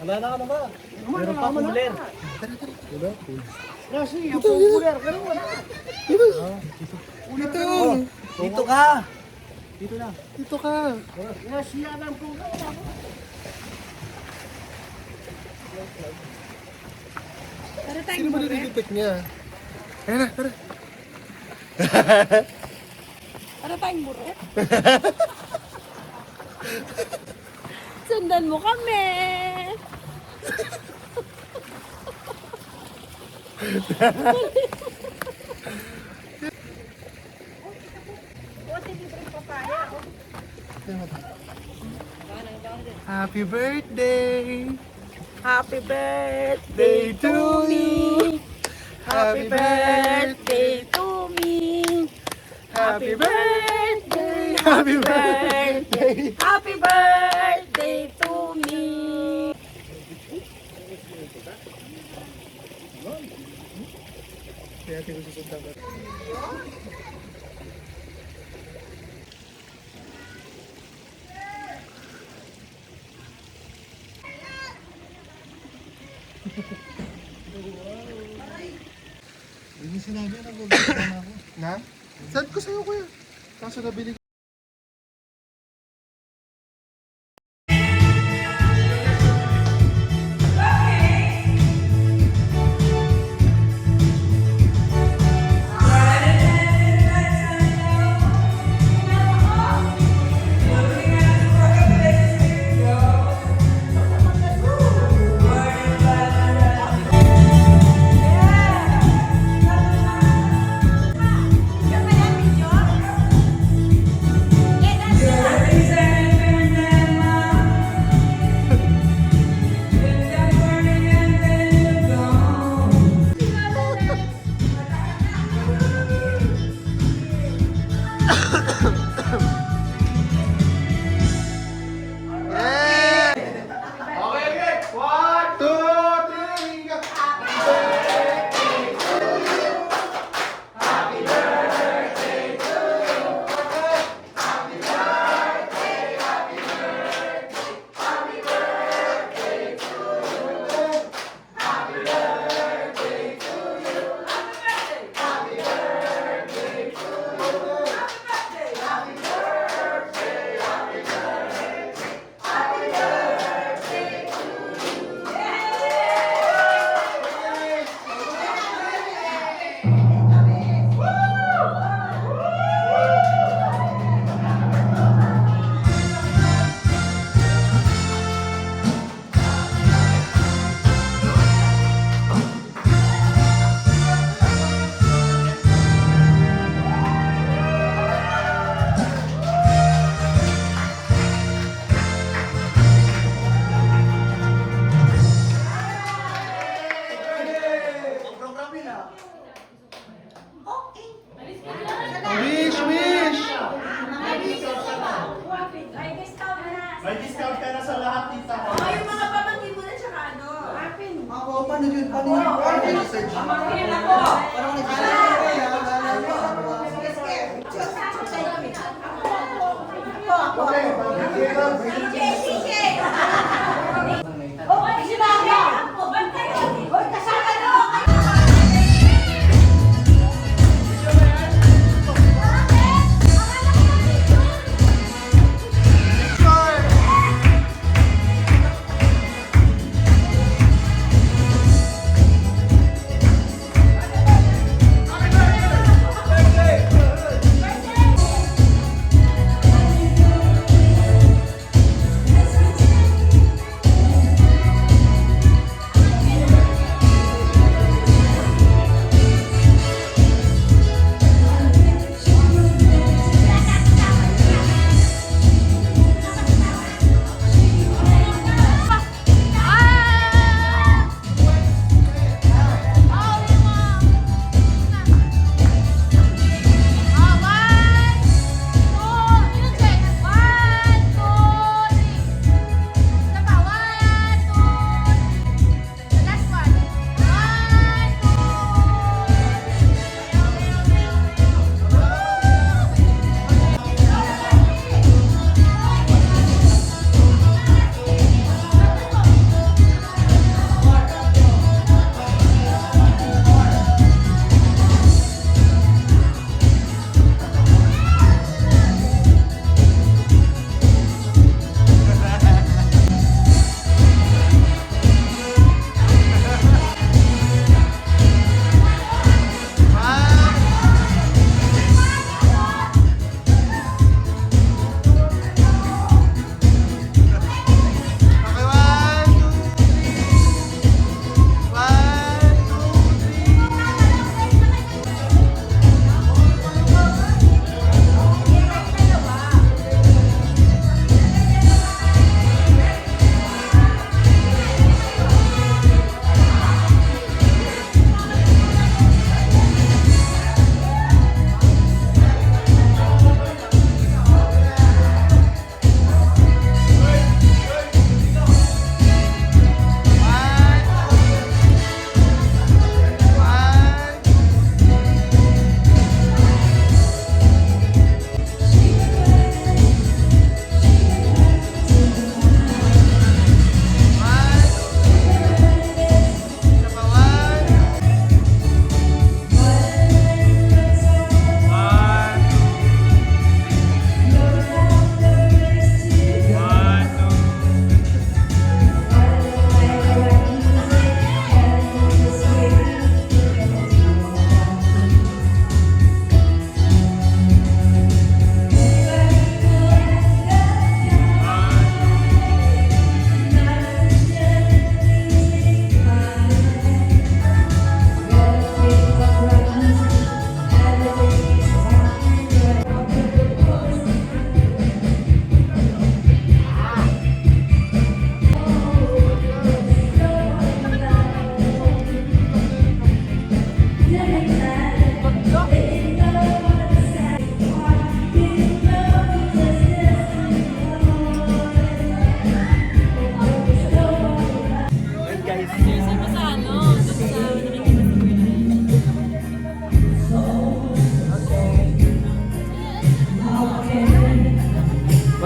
Wala na ka na ba? Meron pa cooler. Kasi yung Dito, cooler, ganun wala. Dito. Dito. Dito ka. Dito na. Dito ka. Nasiya ng cooler. Sino ba nire-detect niya? Ayan na, tara. Para tayong buret. Sundan mo kami. Happy birthday! Happy birthday to me. Happy birthday to me. Happy birthday. Happy birthday. Happy birthday to me. Kaya tingin susundan ka. Hindi sinabi na bubalik na ako. Na? Saan ko sa'yo kuya? Kaso nabili ko. Wish! Wish! May discount ka na sa lahat dito. Yung mga pamangkin mo na tsaka ano? Ako, paano yun? Paano yun? Paano yun? Pamangkin ako. Parang nagsasabi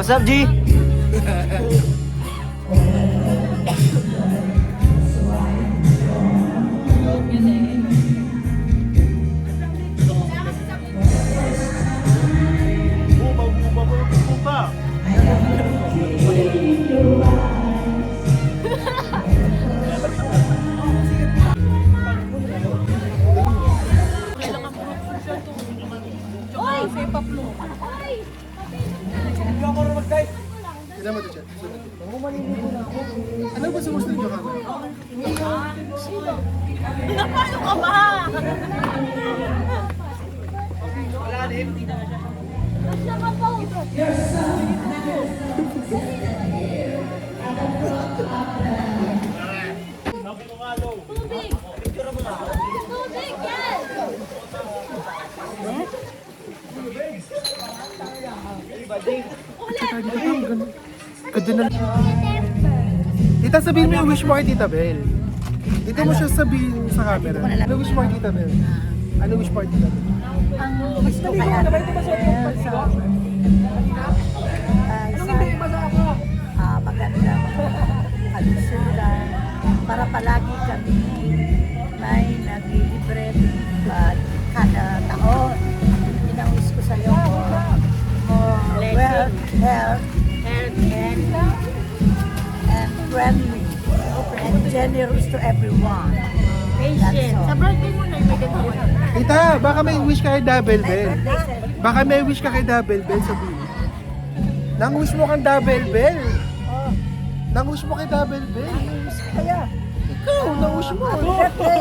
What's up, G? Buba. Tignan mo ito, Chet. Ano ba sumusunod yung camera? Napasok ka ba? Ganda na. Tita, sabihin mo yung wish mo kay Tita Bel. Dito mo siya sabihin sa camera. Ano wish mo kay Tita Bel? Ano wish mo kay Tita Bel? Ang gusto kay Ate maganda kalusugan para palagi kami may naglilibre kada taon. Yun ang wish ko sa iyo. More wealth, health, and friendly, and generous to everyone. Patient. Sa birthday mo na may ganito. Tita, baka may wish ka kay Double Bell. Baka may wish ka kay Double Bell, sabihin. Nang wish mo kang Double Bell. Nang wish mo kay Double Bell. Kaya, Ikaw, nang wish mo. happy birthday!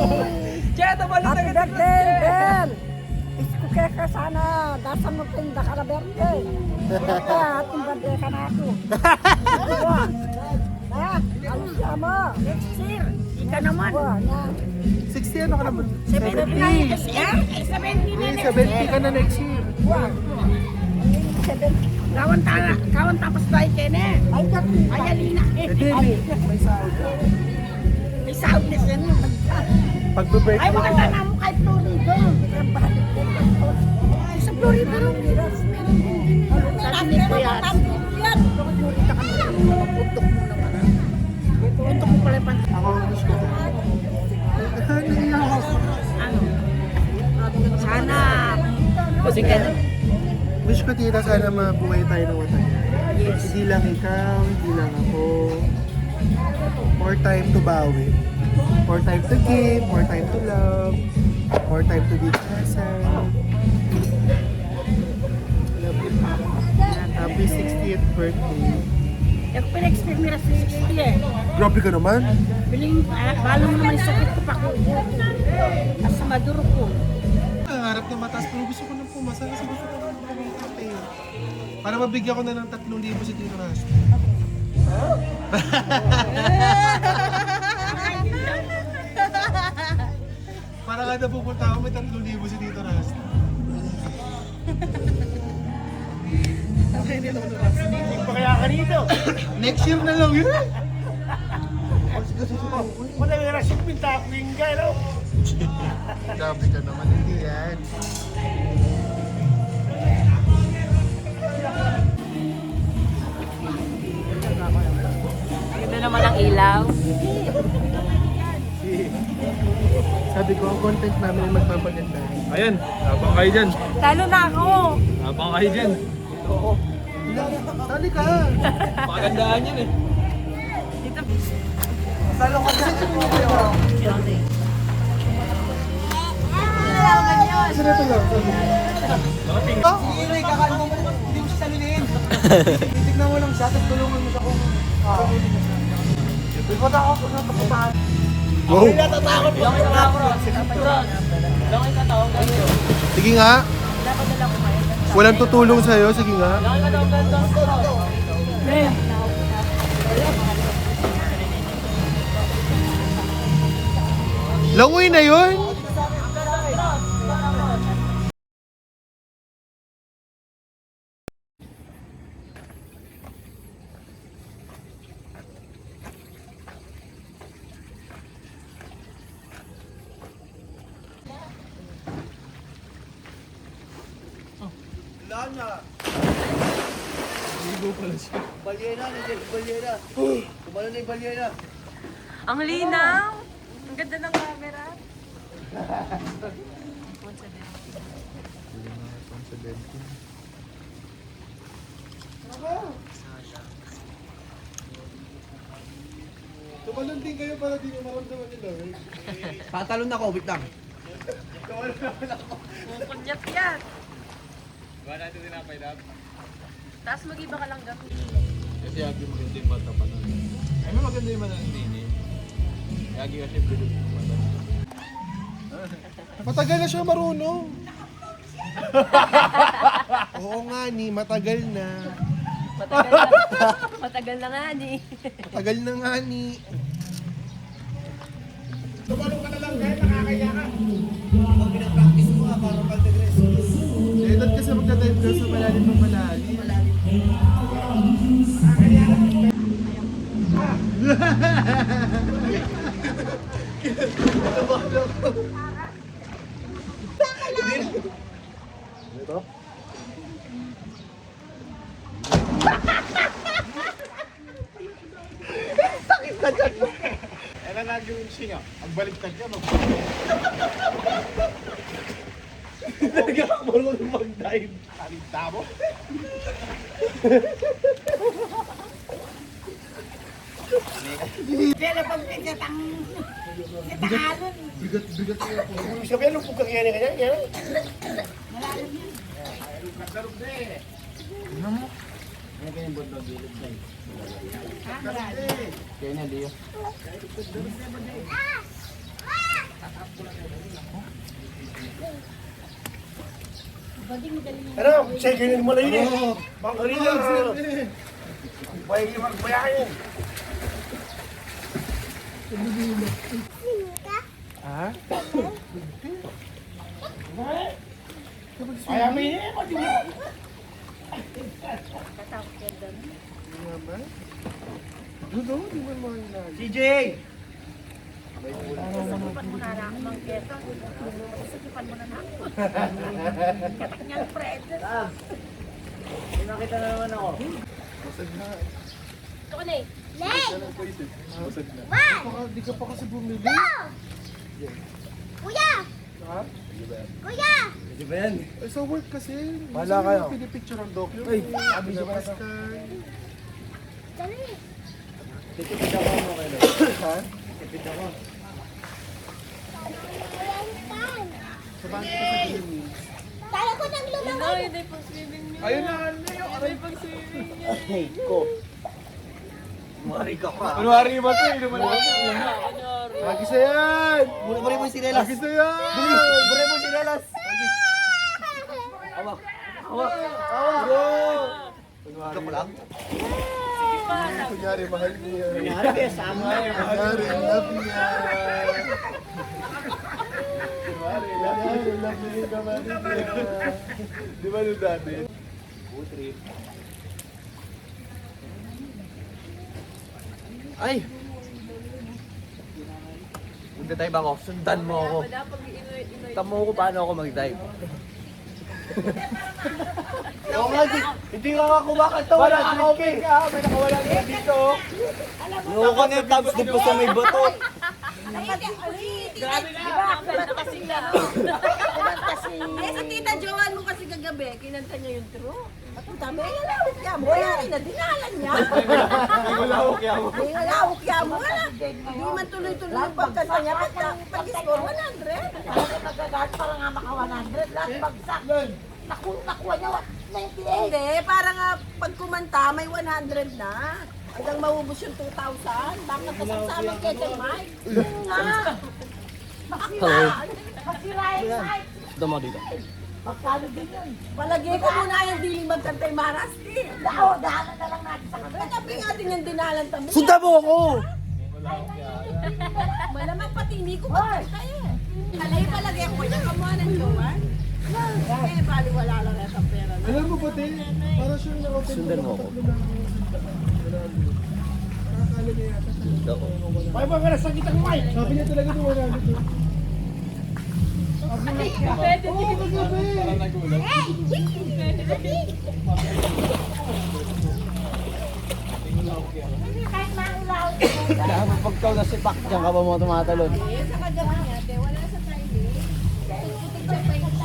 Happy birthday, Bel! Isko kaya ka sana, dasan mo pinda ka na birthday. Kaya, ating birthday ka na ako. Ha? Alis siya mo. Next year. Di ka naman. Buwan na. 60 ano ka naman? 70 na yun. 70 na 70 ka na next year. Buwan. 70. Kawan tapos tayo kene. Ay, kati. Ay, alina. Demi, may sahod. May sahod na siya. Ay, Pagbe-birthday. maganda na mo kay Florido. Sa Florido rin. Sabi ni Kuya. Florida ka na. Putok mo naman. Putok mo pala yung panty. Ako ang wish ko. Naiiyak ako. Ano? Sana. Kasi ka na. Wish ko, Tita, sana mabuhay tayo ng matagal. Yes. Hindi lang ikaw, hindi lang ako. More time to bawi. More time to give, more time to love, more time to be present. Love you. Happy 60th birthday. Yung pinag-expect nila sa 60 eh. Grabe ka naman. Biling, balo mo naman yung sakit ko pa ko. Kasi maduro ko. Nangarap na mataas pero gusto ko nang pumasa kasi gusto ko nang pumakape. Para mabigyan ko na ng 3,000 si Tito Ras. Para kada pupunta ako may 3,000 si Tito Ras. Hindi pa kaya ka dito. Next year na lang yun. Wala yung rasip minta ako yung guy, no? Grabe ka naman, hindi yan. Ganda naman ang ilaw. Sabi ko, ang content namin ay magpapaganda. Ayan, habang kayo dyan. Talo na ako. Habang kayo dyan. Sali ka! Pakagandaan yan eh. Salo ka dyan! Isa na ito lang. Oh! Sige, kakain mo hindi mo siya salinin. Titignan mo lang siya, tapos tulungan mo siya kung Ipot ako kung natapuntahan. Wow! Sige nga. Walang tutulong sa'yo, sige nga. Langoy na yun! Balyena, nandiyan yung balyena. Kumano na yung balyena. Ang linaw! Ang ganda ng camera. Tumalon din kayo para di mo maramdaman nila. Patalon ako, wait lang. Kunyat yan. Ba natin tinapay dap? Tapos mag-iba ka lang gabi. Kasi Yagi maganda yung mata pa nun. Ay, may maganda yung mata ng nini. Yagi kasi bilog yung mata. Matagal na siya marunong. Oo nga ni, matagal na. Matagal na. Matagal na nga ni. Matagal na nga ni. Pag pinapractice mo nga, parang pag-regress. Eh, doon kasi magdadive ka sa malalim ng malalim. Ano na yung singa? Ang baliktad ka, Marunong mag-dive. Kalinta mo? Kaya pag nagkatang katahalon. Bigat ko po. Ibig sabihin, nung pagkakiyari ka niya, yan. Ano? Sige, mo lang yun eh. Bang kanina. Bayagi magbayakin. Ha? Ayaw mo yun eh. Nga ba? Dudo, di man mga ilan. CJ! Sakipan mo na na ako ng keto. Sakipan mo na na ako. Katak niyang Fred. Nakita na naman ako. Basag na. Ito ka na eh. Basag na. Di ka pa kasi bumili. Kuya! Ha? Kuya! Hindi ba yan? Eh, sa work kasi. Wala kayo. Pinipicture ang doc. Ay, sabi niya pa ka. Dali. Titipid ako mo kayo. Ha? Titipid ako. Sa bangko ka sa gaming. Kala ko nang Yun lumaw. na, yun na yung pang-swimming niyo. Ayun na, Yun na yung pang-swimming niyo. Hey, ko. Mari ka pa. Kunwari ba ito? Hindi naman ako. Agis na yan! Buri mo yung sinelas. Agis na yan! Buri mo yung sinelas. Awak. Awak. Awak. Joke lang. Kunyari, mahal niya. Kunyari, besama. Kunyari, love niya. Kunyari, love niya. Kamari niya. Di ba nung dati? Ay! Magda-dive ako. Sundan mo ako. Dapat inoy-inoy. Tamo ko paano ako mag-dive. Oo nga, hindi nga ako kumakanta. Wala ka okay ka. May nakawala ka dito. Nuko na yung tabs din po sa may bato. Grabe na. Nakapala na kasing laro. Eh, sa tita Joan mo kasi kagabi, kinanta niya yung true. At ang dami, ay alawit niya mo. Ay, na, dinalan niya. Malawak yan mo. Ay, alawit niya mo. Hindi man tuloy-tuloy yung pagkanta niya. Pag-score 100. Nagagalit para nga maka 100 lahat bagsak. Nakuha niya 98. Hindi, para nga pag kumanta, may 100 na. Hanggang maubos yung 2,000. Bakit napasasama kay Mike? Yun nga. Masira yung site. Damo dito. Magkano din yun? Palagay ko muna yung diling magkantay Marasti. Daanan na lang natin sa kanila. Katabi nga din yung dinalan tamo. Sundan mo ako! Malamang pati hindi ko magkanta eh. Kalay palagay ko niya kamuha ng Joan. Eh, bali wala lang yung pera na. Alam mo pati, para siyang na-open Sundan mo ako. Nakakala niya yata. Ay, mga nasakit ang mic! Sabi niya talaga doon wala nito. Pwede, hindi ko Parang nagulat. Kahit maulaw. Kaya pag ikaw na si Pak, diyan ka ba mo tumatalon? Sa kagabi niya, wala sa Friday. Putik siya pa yung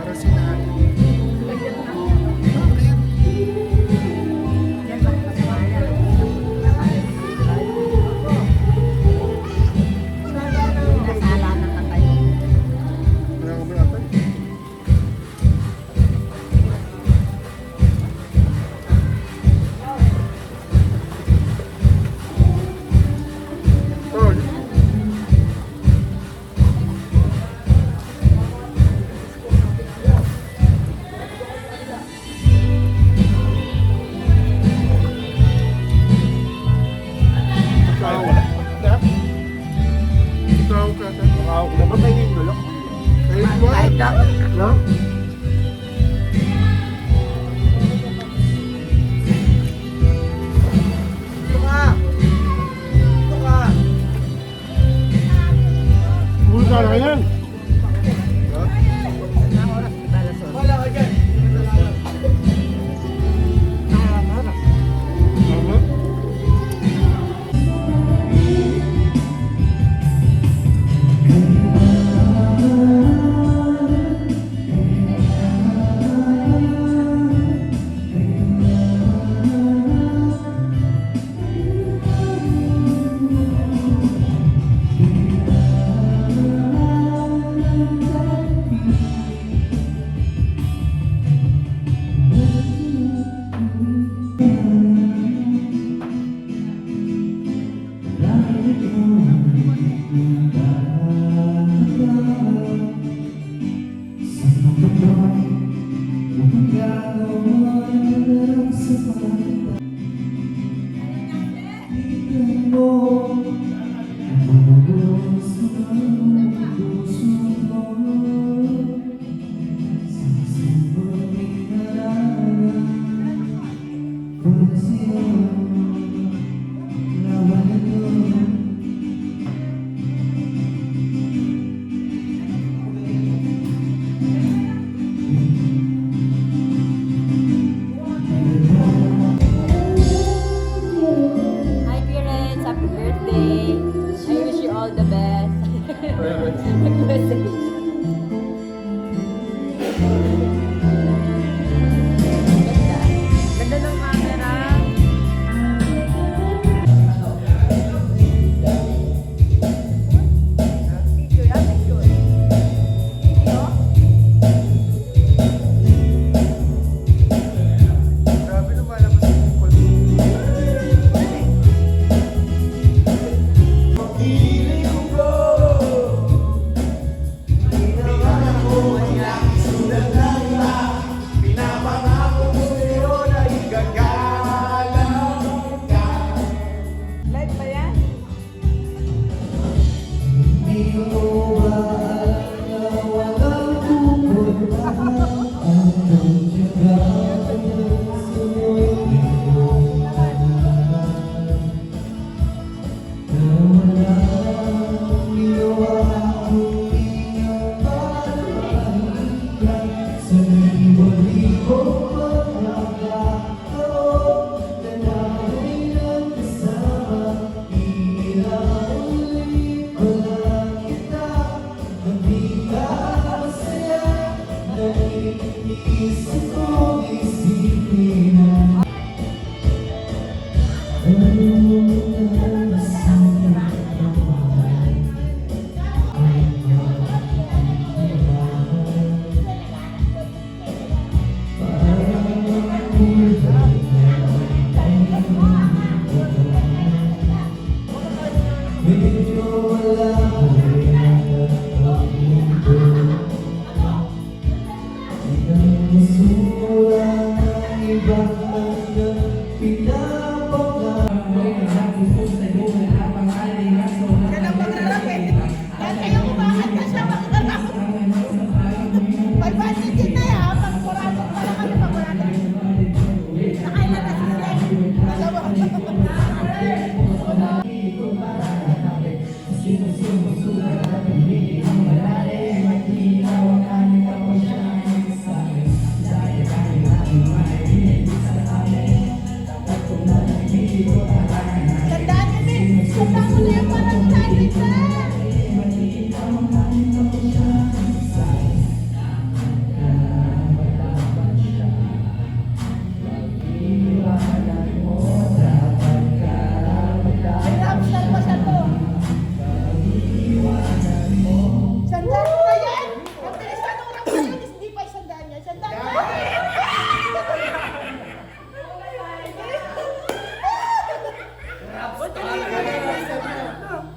Para sinabi. Wala kami ata. Tol. Ikaw ka sa. Ako naman may nindulok. Kahit ba? No? Ito ka! Ito ka! Uy, ka na yan. Wala ka dyan! Tama. Hi parents, happy birthday. I wish you all the best. Nag-message. Ganda. Ganda ng camera. Picture yan, picture. Video? Grabe lumalabas yung people. Live ba yan? Kita,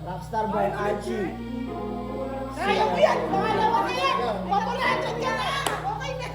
Rockstar by Archie. Kaya mo yan! Pangalawa na yan! Papulanan ka na! Okay na!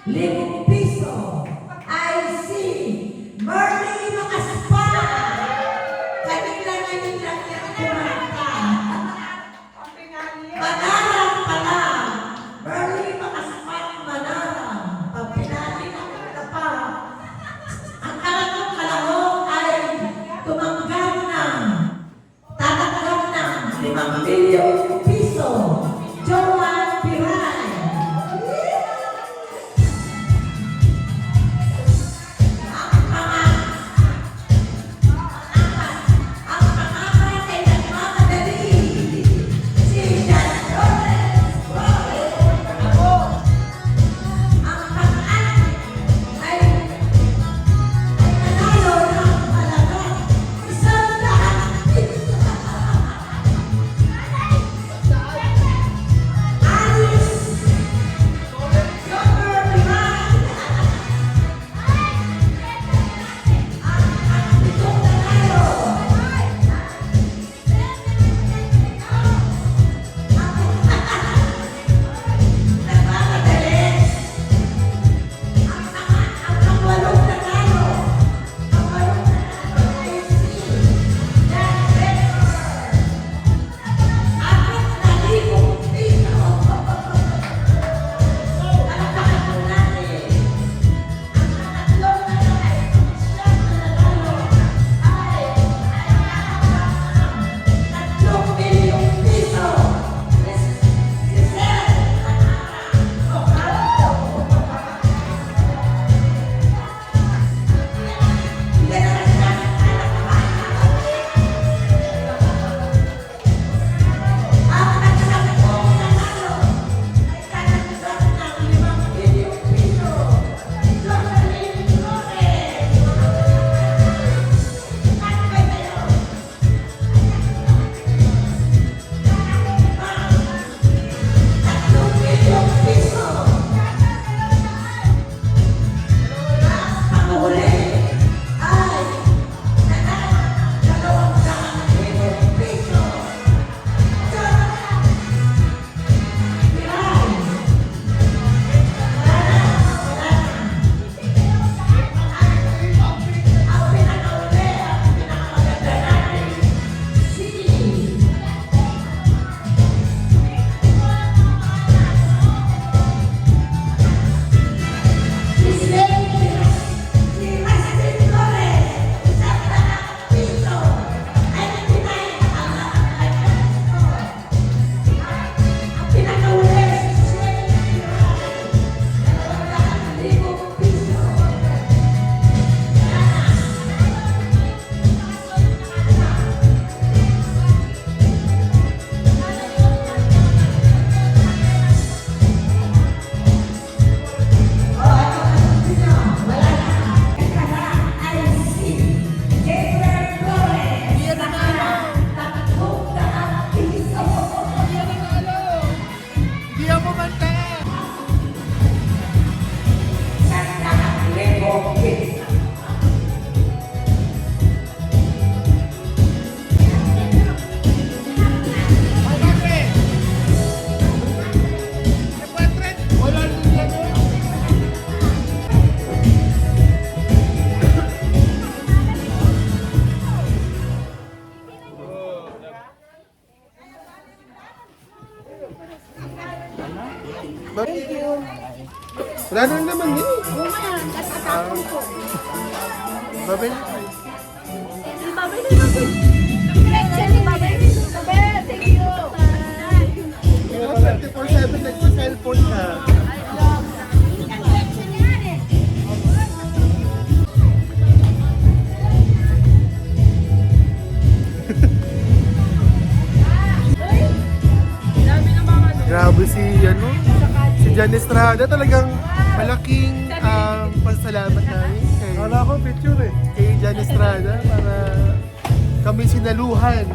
Limang piso. I see. Merly Makaspa. Kanila ngayon lang yan kumanta. Manarang pala. Merly Makaspa, manarang. Pag pinali na pa. Ang kalatong kalahong ay tumanggap na. Tatanggap na 5 milyong piso. Joanne Piray. Ang pangalan ay nagmamadali. Si Jan Flores. Ang pangalan ay nanalo ng halaga 100 piso. Alice Jogger Piray. Ang pitong nanalo. Nagmamadali. Ang walong nanalo. Ang walong nanalo ay si Jan Becker. 4,000 piso. Palakpakan po natin. Ang tatlong nanalo ay siyang nanalo ay 3 milyong piso. Giselle Ocampo. Yan ang siyang ang nagsampung nanalo ay kanagdag ng 5 milyong piso. Jocelyn Flores. Ano ba yun? 3 milyong piso. Ang huli ay nanalo 200 milyong piso. Hindi ako manta! Thank you. Wala na naman yun. Babay na tayo. Thank you. 24/7 nagsa-cellphone ka. Grabe si Jan Estrada, talagang malaking pasalamat namin kay, Wala ko picture eh. kay Jan Estrada para kami sinaluhan